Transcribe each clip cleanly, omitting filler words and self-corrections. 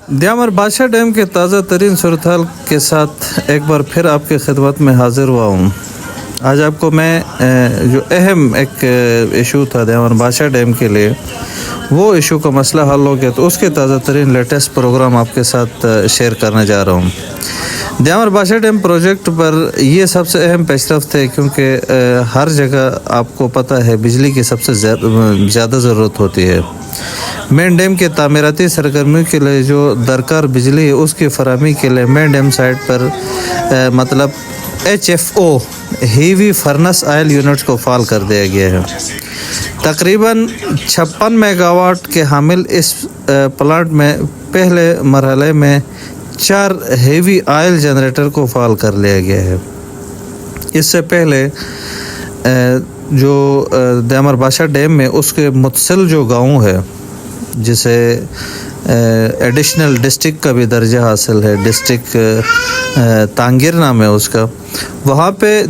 دیامر بادشاہ ڈیم کے تازہ ترین صورتحال کے ساتھ ایک بار پھر آپ کی خدمت میں حاضر ہوا ہوں۔ آج آپ کو میں جو اہم ایک ایشو تھا دیامر بادشاہ ڈیم کے لیے، وہ ایشو کا مسئلہ حل ہو گیا، تو اس کے تازہ ترین لیٹسٹ پروگرام آپ کے ساتھ شیئر کرنے جا رہا ہوں۔ دیامر بادشاہ ڈیم پروجیکٹ پر یہ سب سے اہم پیش رفت ہے، کیونکہ ہر جگہ آپ کو پتہ ہے بجلی کی سب سے زیادہ ضرورت ہوتی ہے۔ مین ڈیم کے تعمیراتی سرگرمیوں کے لیے جو درکار بجلی ہے، اس کی فراہمی کے لیے مین ڈیم سائٹ پر مطلب HFO heavy furnace oil units کو فعال کر دیا گیا ہے۔ تقریباً 56 میگا واٹ کے حامل اس پلانٹ میں پہلے مرحلے میں 4 ہیوی آئل جنریٹر کو فعال کر لیا گیا ہے۔ اس سے پہلے جو دیامر بادشاہ ڈیم میں اس کے متصل جو گاؤں ہے، جسے ایڈیشنل ڈسٹرکٹ کا بھی درجہ حاصل ہے، ڈسٹرکٹ تانگیر نام ہے اس کا، وہاں پہ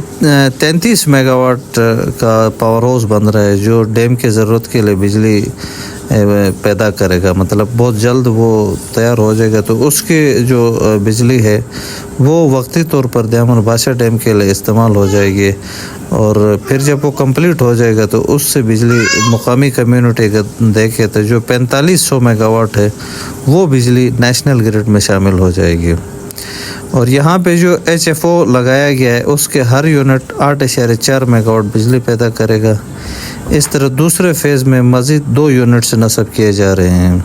33 میگا واٹ کا پاور ہاؤس بن رہا ہے، جو ڈیم کی ضرورت کے لیے بجلی پیدا کرے گا۔ مطلب بہت جلد وہ تیار ہو جائے گا، تو اس کی جو بجلی ہے وہ وقتی طور پر دیامر بادشاہ ڈیم کے لیے استعمال ہو جائے گی، اور پھر جب وہ کمپلیٹ ہو جائے گا تو اس سے بجلی مقامی کمیونٹی کا دیکھے تو جو 4500 میگا واٹ ہے وہ بجلی نیشنل گرڈ میں شامل ہو جائے گی۔ اور یہاں پہ جو HFO لگایا گیا ہے، اس کے ہر یونٹ 8.4 میگا واٹ بجلی پیدا کرے گا۔ اس طرح دوسرے فیز میں مزید 2 یونٹ سے نصب کیے جا رہے ہیں۔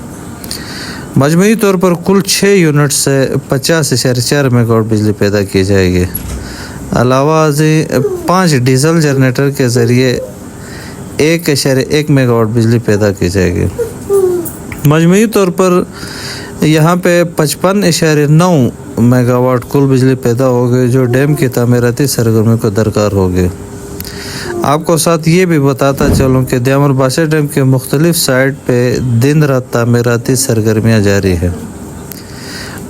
مجموعی طور پر کل 6 یونٹ سے 50.4 میگا واٹ بجلی پیدا کی جائے گی۔ علاوہ ازیں 5 ڈیزل جنریٹر کے ذریعے 1.1 میگا واٹ بجلی پیدا کی جائے گی۔ مجموعی طور پر یہاں پہ 55.9 میگا واٹ کل بجلی پیدا ہوگی، جو ڈیم کی تعمیراتی سرگرمی کو درکار ہوگی۔ آپ کو ساتھ یہ بھی بتاتا چلوں کہ دیامر بادشاہ ڈیم کے مختلف سائٹ پہ دن رات تعمیراتی سرگرمیاں جاری ہیں،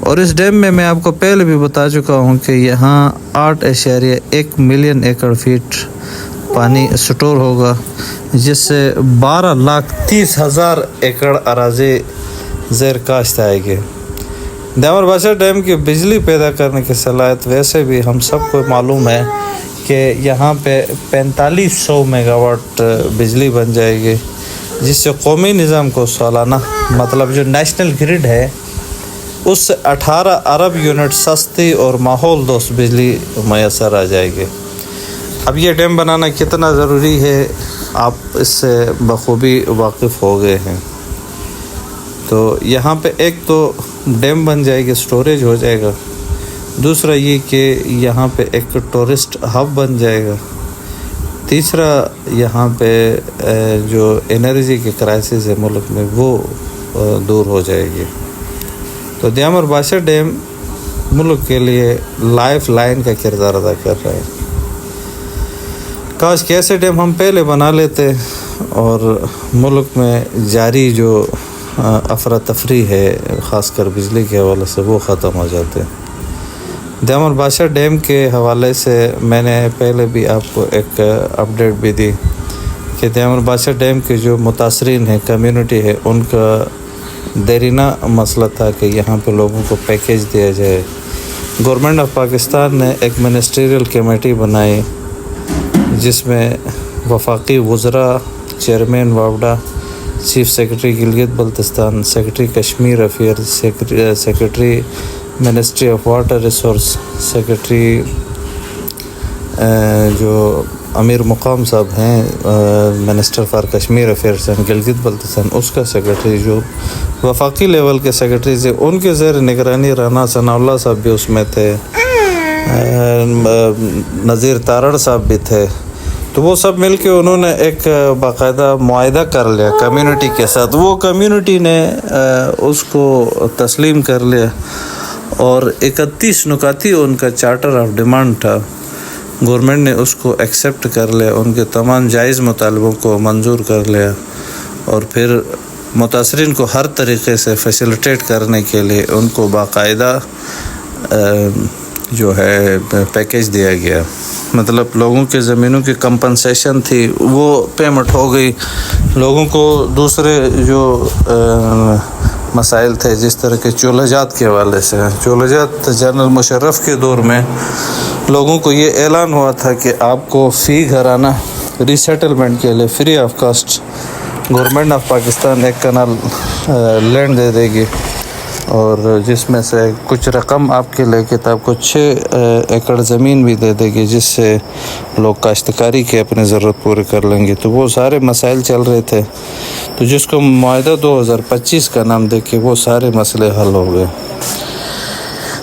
اور اس ڈیم میں آپ کو پہلے بھی بتا چکا ہوں کہ یہاں 8.1 ملین ایکڑ فیٹ پانی سٹور ہوگا، جس سے 12,30,000 ایکڑ اراضی زیر کاشت آئے گی۔ دیامر بادشاہ ڈیم کی بجلی پیدا کرنے کی صلاحیت ویسے بھی ہم سب کو معلوم ہے کہ یہاں پہ 4500 میگا واٹ بجلی بن جائے گی، جس سے قومی نظام کو سالانہ مطلب جو نیشنل گرڈ ہے اس سے 18 ارب یونٹ سستی اور ماحول دوست بجلی میسر آ جائے گی۔ اب یہ ڈیم بنانا کتنا ضروری ہے آپ اس سے بخوبی واقف ہو گئے ہیں۔ تو یہاں پہ ایک تو ڈیم بن جائے گی، سٹوریج ہو جائے گا، دوسرا یہ کہ یہاں پہ ایک ٹورسٹ ہب بن جائے گا، تیسرا یہاں پہ جو انرجی کی کرائسس ہے ملک میں وہ دور ہو جائے گی۔ تو دیامر بادشاہ ڈیم ملک کے لیے لائف لائن کا کردار ادا کر رہا ہے۔ کاش کہ ایسے ڈیم ہم پہلے بنا لیتے اور ملک میں جاری جو افراتفری ہے خاص کر بجلی کے حوالے سے وہ ختم ہو جاتے۔ دیامر بادشاہ ڈیم کے حوالے سے میں نے پہلے بھی آپ کو ایک اپڈیٹ بھی دی کہ دیامر بادشاہ ڈیم کے جو متاثرین ہیں، کمیونٹی ہے، ان کا دیرینہ مسئلہ تھا کہ یہاں پہ لوگوں کو پیکیج دیا جائے۔ گورنمنٹ آف پاکستان نے ایک منسٹریل کمیٹی بنائی، جس میں وفاقی وزراء، chairman Vawda, chief secretary Gilgit Baltistan, secretary Kashmir affairs, secretary ministry of water resource, secretary جو امیر مقام صاحب ہیں minister for Kashmir affairs and Gilgit Baltistan, اس کا سیکرٹری، جو وفاقی لیول کے سیکرٹریز ہیں ان کے زیر نگرانی رانا ثناء اللہ صاحب بھی اس میں تھے، نذیر تارڑ صاحب بھی تھے۔ تو وہ سب مل کے انہوں نے ایک باقاعدہ معاہدہ کر لیا کمیونٹی کے ساتھ۔ وہ کمیونٹی نے اس کو تسلیم کر لیا، اور 31 نکاتی ان کا چارٹر آف ڈیمانڈ تھا، گورنمنٹ نے اس کو ایکسیپٹ کر لیا، ان کے تمام جائز مطالبوں کو منظور کر لیا، اور پھر متاثرین کو ہر طریقے سے فیسیلیٹیٹ کرنے کے لیے ان کو باقاعدہ جو ہے پیکیج دیا گیا۔ مطلب لوگوں کے زمینوں کی کمپنسیشن تھی وہ پیمنٹ ہو گئی، لوگوں کو دوسرے جو مسائل تھے جس طرح کے چولہا جات کے حوالے سے. چولہا جات جنرل مشرف کے دور میں لوگوں کو یہ اعلان ہوا تھا کہ آپ کو فی گھرانہ ری سیٹلمنٹ کے لیے free of cost government of Pakistan ایک کنال لینڈ دے دے گی, اور جس میں سے کچھ رقم آپ کے لے کے تو آپ کو 6 ایکڑ زمین بھی دے دے گی, جس سے لوگ کاشتکاری کے اپنی ضرورت پوری کر لیں گے. تو وہ سارے مسائل چل رہے تھے, تو جس کو معاہدہ 2025 کا نام دے کے وہ سارے مسئلے حل ہو گئے.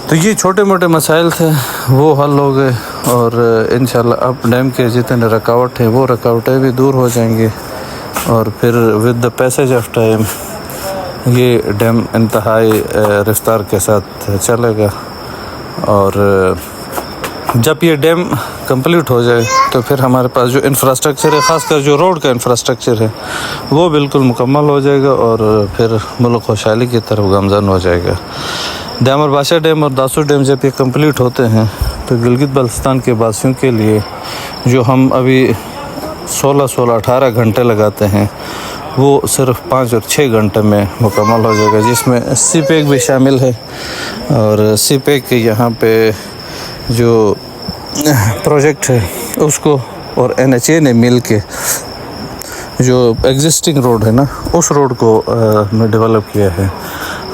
تو یہ چھوٹے موٹے مسائل تھے, وہ حل ہو گئے, اور انشاءاللہ اب ڈیم کے جتنے رکاوٹ ہیں وہ رکاوٹیں بھی دور ہو جائیں گی, اور پھر with the passage of time یہ ڈیم انتہائی رفتار کے ساتھ چلے گا. اور جب یہ ڈیم کمپلیٹ ہو جائے تو پھر ہمارے پاس جو انفراسٹرکچر ہے, خاص کر جو روڈ کا انفراسٹرکچر ہے, وہ بالکل مکمل ہو جائے گا, اور پھر ملک خوشحالی کی طرف گامزن ہو جائے گا. دامر بادشاہ ڈیم اور داسو ڈیم جب یہ کمپلیٹ ہوتے ہیں تو گلگت بلتستان کے باسیوں کے لیے جو ہم ابھی 16-18 گھنٹے لگاتے ہیں وہ صرف 5 اور 6 گھنٹے میں مکمل ہو جائے گا, جس میں سی پیک بھی شامل ہے. اور سی پیک کے یہاں پہ جو پروجیکٹ ہے اس کو اور NHA نے مل کے جو ایگزسٹنگ روڈ ہے نا اس روڈ کو ڈیولپ کیا ہے.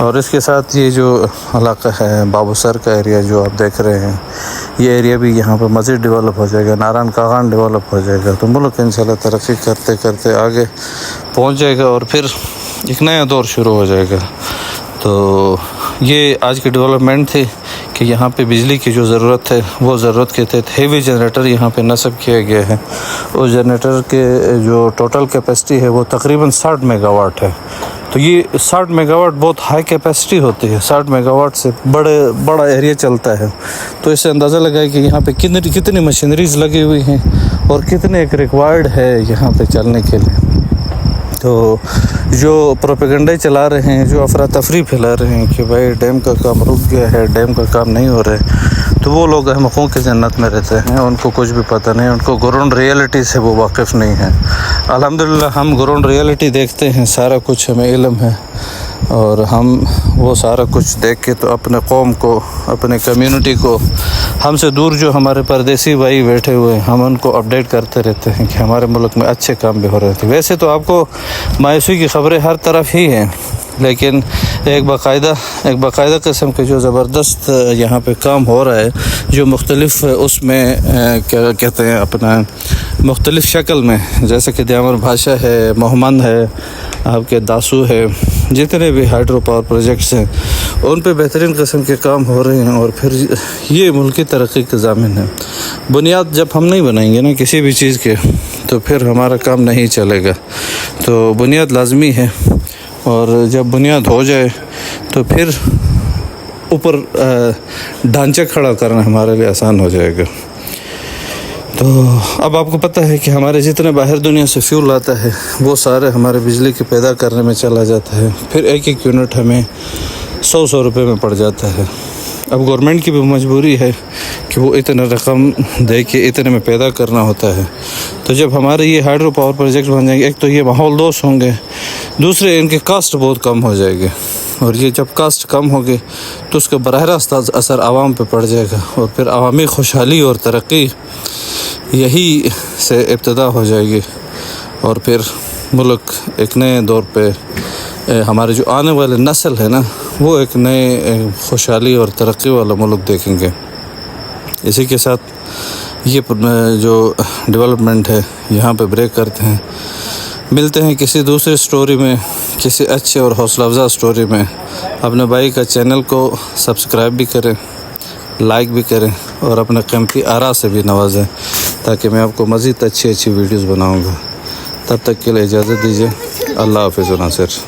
اور اس کے ساتھ یہ جو علاقہ ہے بابو سر کا ایریا جو آپ دیکھ رہے ہیں, یہ ایریا بھی یہاں پہ مزید ڈیولپ ہو جائے گا, ناران کاغان ڈیولپ ہو جائے گا. تو ملک انشاءاللہ ترقی کرتے کرتے آگے پہنچ جائے گا, اور پھر ایک نیا دور شروع ہو جائے گا. تو یہ آج کی ڈیولپمنٹ تھی کہ یہاں پہ بجلی کی جو ضرورت ہے وہ ضرورت کے تحت ہیوی جنریٹر یہاں پہ نصب کیا گیا ہے. اس جنریٹر کے جو ٹوٹل کیپیسٹی ہے وہ تقریباً 60 میگا واٹ ہے. تو یہ 60 میگا واٹ بہت ہائی کیپیسٹی ہوتی ہے, 60 میگا واٹ سے بڑا ایریا چلتا ہے. تو اس سے اندازہ لگائے کہ یہاں پہ کتنی مشینریز لگی ہوئی ہیں اور کتنے ایک ریکوائرڈ ہے یہاں پہ چلنے کے لیے. تو جو پروپیگنڈے چلا رہے ہیں, جو افراتفری پھیلا رہے ہیں کہ بھائی ڈیم کا کام رک گیا ہے, ڈیم کا کام نہیں ہو رہا ہے, تو وہ لوگ احمقوں کی جنت میں رہتے ہیں. ان کو کچھ بھی پتہ نہیں, ان کو گراؤنڈ ریئلٹی سے وہ واقف نہیں ہیں. الحمدللہ ہم گراؤنڈ ریئلٹی دیکھتے ہیں, سارا کچھ ہمیں علم ہے, اور ہم وہ سارا کچھ دیکھ کے تو اپنے قوم کو, اپنے کمیونٹی کو, ہم سے دور جو ہمارے پردیسی بھائی بیٹھے ہوئے ہیں, ہم ان کو اپڈیٹ کرتے رہتے ہیں کہ ہمارے ملک میں اچھے کام بھی ہو رہے تھے. ویسے تو آپ کو مایوسی کی خبریں ہر طرف ہی ہیں, لیکن ایک باقاعدہ قسم کے جو زبردست یہاں پہ کام ہو رہا ہے, جو مختلف اس میں کیا کہتے ہیں اپنا مختلف شکل میں, جیسے کہ دیامر بھاشا ہے, مہمند ہے, آپ کے داسو ہے, جتنے بھی ہائیڈرو پاور پروجیکٹس ہیں ان پہ بہترین قسم کے کام ہو رہے ہیں. اور پھر یہ ملکی ترقی کے ضامن ہے. بنیاد جب ہم نہیں بنائیں گے نا کسی بھی چیز کے تو پھر ہمارا کام نہیں چلے گا. تو بنیاد لازمی ہے, اور جب بنیاد ہو جائے تو پھر اوپر ڈھانچہ کھڑا کرنا ہمارے لیے آسان ہو جائے گا. تو اب آپ کو پتہ ہے کہ ہمارے جتنے باہر دنیا سے فیول آتا ہے وہ سارے ہمارے بجلی کے پیدا کرنے میں چلا جاتا ہے. پھر ایک یونٹ ہمیں 100 روپے میں پڑ جاتا ہے. اب گورنمنٹ کی بھی مجبوری ہے کہ وہ اتنا رقم دے کے اتنے میں پیدا کرنا ہوتا ہے. تو جب ہمارے یہ ہائیڈرو پاور پروجیکٹ بن جائیں گے, ایک تو یہ ماحول دوست ہوں گے, دوسرے ان کے کاسٹ بہت کم ہو جائے گی, اور یہ جب کاسٹ کم ہوگی تو اس کا براہ راست اثر عوام پہ پڑ جائے گا, اور پھر عوامی خوشحالی اور ترقی یہی سے ابتدا ہو جائے گی. اور پھر ملک ایک نئے دور پہ, ہمارے جو آنے والے نسل ہے نا وہ ایک نئے خوشحالی اور ترقی والا ملک دیکھیں گے. اسی کے ساتھ یہ جو ڈیولپمنٹ ہے یہاں پہ بریک کرتے ہیں. ملتے ہیں کسی دوسرے سٹوری میں, کسی اچھے اور حوصلہ افزا سٹوری میں. اپنے بھائی کا چینل کو سبسکرائب بھی کریں, لائک بھی کریں, اور اپنے قیمتی آراء سے بھی نوازیں تاکہ میں آپ کو مزید اچھی ویڈیوز بناؤں گا. تب تک کے لیے اجازت دیجیے. اللہ حافظ و ناصر.